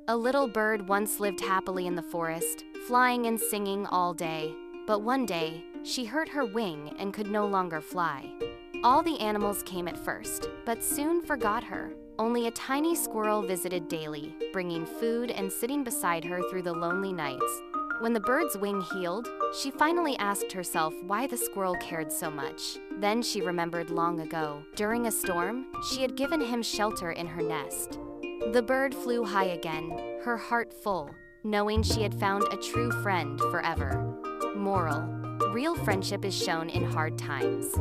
A little bird once lived happily in the forest, flying and singing all day. But one day, she hurt her wing and could no longer fly. All the animals came at first, but soon forgot her. Only a tiny squirrel visited daily, bringing food and sitting beside her through the lonely nights. When the bird's wing healed, she finally asked herself why the squirrel cared so much. Then she remembered long ago. During a storm, she had given him shelter in her nest. The bird flew high again, her heart full, knowing she had found a true friend forever. Moral: real friendship is shown in hard times.